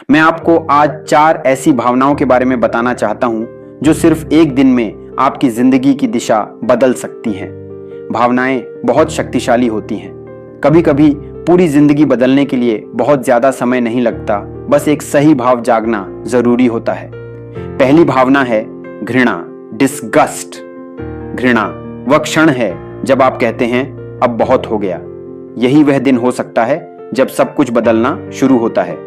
मैं आपको आज 4 ऐसी भावनाओं के बारे में बताना चाहता हूं जो सिर्फ एक दिन में आपकी जिंदगी की दिशा बदल सकती हैं। भावनाएं बहुत शक्तिशाली होती हैं। कभी कभी पूरी जिंदगी बदलने के लिए बहुत ज्यादा समय नहीं लगता, बस एक सही भाव जागना जरूरी होता है। पहली भावना है घृणा, डिस्गस्ट। घृणा वह क्षण है जब आप कहते हैं अब बहुत हो गया। यही वह दिन हो सकता है जब सब कुछ बदलना शुरू होता है।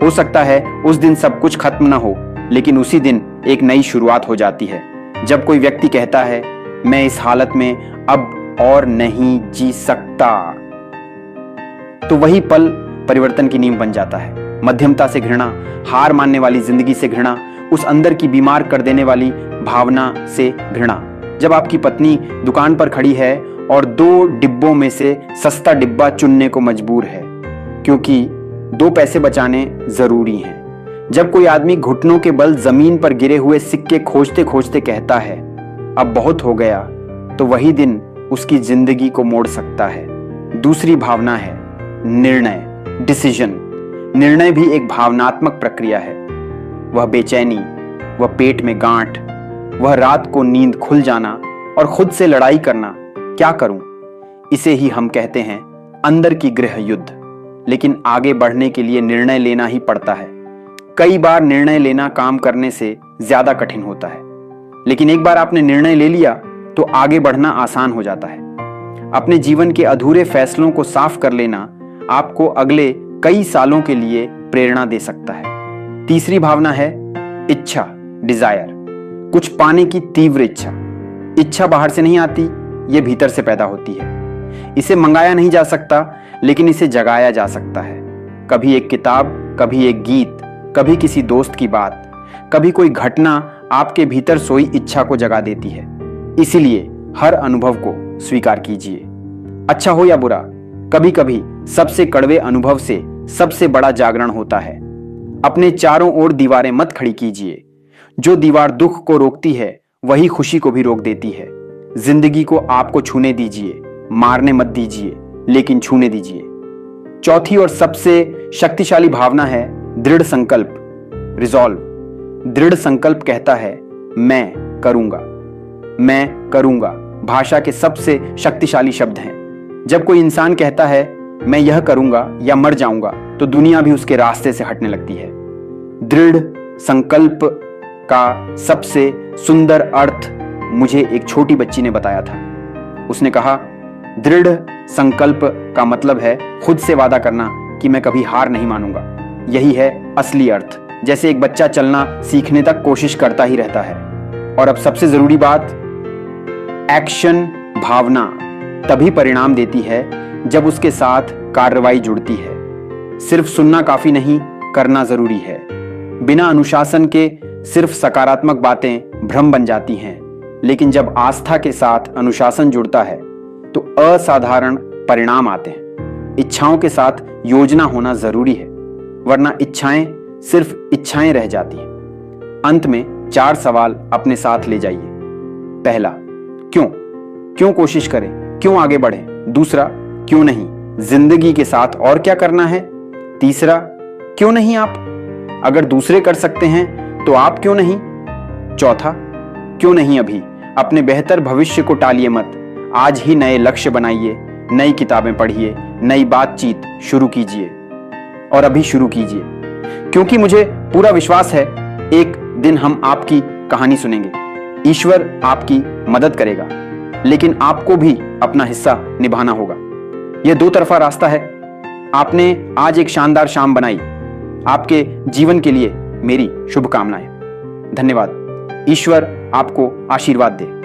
हो सकता है उस दिन सब कुछ खत्म ना हो, लेकिन उसी दिन एक नई शुरुआत हो जाती है। जब कोई व्यक्ति कहता है मैं इस हालत में अब और नहीं जी सकता, तो वही पल परिवर्तन की नींव बन जाता है। मध्यमता से घृणा, हार मानने वाली जिंदगी से घृणा, उस अंदर की बीमार कर देने वाली भावना से घृणा। जब आपकी पत्नी दुकान पर खड़ी है और 2 डिब्बों में से सस्ता डिब्बा चुनने को मजबूर है क्योंकि 2 पैसे बचाने जरूरी हैं। जब कोई आदमी घुटनों के बल जमीन पर गिरे हुए सिक्के खोजते खोजते कहता है अब बहुत हो गया, तो वही दिन उसकी जिंदगी को मोड़ सकता है। दूसरी भावना है निर्णय, डिसीजन। निर्णय भी एक भावनात्मक प्रक्रिया है। वह बेचैनी, वह पेट में गांठ, वह रात को नींद खुल जाना और खुद से लड़ाई करना, क्या करूं? इसे ही हम कहते हैं अंदर की गृह युद्ध। लेकिन आगे बढ़ने के लिए निर्णय लेना ही पड़ता है। कई बार निर्णय लेना काम करने से ज्यादा कठिन होता है, लेकिन एक बार आपने निर्णय ले लिया तो आगे बढ़ना आसान हो जाता है। अपने जीवन के अधूरे फैसलों को साफ कर लेना आपको अगले कई सालों के लिए प्रेरणा दे सकता है। तीसरी भावना है इच्छा, डिजायर। कुछ पाने की तीव्र इच्छा। इच्छा बाहर से नहीं आती, यह भीतर से पैदा होती है। इसे मंगाया नहीं जा सकता, लेकिन इसे जगाया जा सकता है। कभी एक किताब, कभी एक गीत, कभी किसी दोस्त की बात, कभी कोई घटना आपके भीतर सोई इच्छा को जगा देती है। इसीलिए हर अनुभव को स्वीकार कीजिए, अच्छा हो या बुरा। कभी कभी सबसे कड़वे अनुभव से सबसे बड़ा जागरण होता है। अपने चारों ओर दीवारें मत खड़ी कीजिए। जो दीवार दुख को रोकती है वही खुशी को भी रोक देती है। जिंदगी को आपको छूने दीजिए, मारने मत दीजिए, लेकिन छूने दीजिए। चौथी और सबसे शक्तिशाली भावना है दृढ़ संकल्प, रिजॉल्व। दृढ़ संकल्प कहता है मैं करूंगा। मैं करूंगा भाषा के सबसे शक्तिशाली शब्द हैं। जब कोई इंसान कहता है मैं यह करूंगा या मर जाऊंगा, तो दुनिया भी उसके रास्ते से हटने लगती है। दृढ़ संकल्प का सबसे सुंदर अर्थ मुझे एक छोटी बच्ची ने बताया था। उसने कहा दृढ़ संकल्प का मतलब है खुद से वादा करना कि मैं कभी हार नहीं मानूंगा। यही है असली अर्थ। जैसे एक बच्चा चलना सीखने तक कोशिश करता ही रहता है। और अब सबसे जरूरी बात, एक्शन भावना तभी परिणाम देती है जब उसके साथ कार्रवाई जुड़ती है। सिर्फ सुनना काफी नहीं, करना जरूरी है। बिना अनुशासन के सिर्फ सकारात्मक बातें भ्रम बन जाती हैं, लेकिन जब आस्था के साथ अनुशासन जुड़ता है तो असाधारण परिणाम आते हैं। इच्छाओं के साथ योजना होना जरूरी है, वरना इच्छाएं सिर्फ इच्छाएं रह जाती हैं। अंत में 4 सवाल अपने साथ ले जाइए। पहला, क्यों? क्यों कोशिश करें? क्यों आगे बढ़ें? दूसरा, क्यों नहीं? जिंदगी के साथ और क्या करना है? तीसरा, क्यों नहीं आप? अगर दूसरे कर सकते हैं तो आप क्यों नहीं? चौथा, क्यों नहीं अभी? अपने बेहतर भविष्य को टालिए मत। आज ही नए लक्ष्य बनाइए, नई किताबें पढ़िए, नई बातचीत शुरू कीजिए और अभी शुरू कीजिए, क्योंकि मुझे पूरा विश्वास है एक दिन हम आपकी कहानी सुनेंगे। ईश्वर आपकी मदद करेगा, लेकिन आपको भी अपना हिस्सा निभाना होगा। यह 2 तरफा रास्ता है। आपने आज एक शानदार शाम बनाई। आपके जीवन के लिए मेरी शुभकामनाएं। धन्यवाद। ईश्वर आपको आशीर्वाद दे।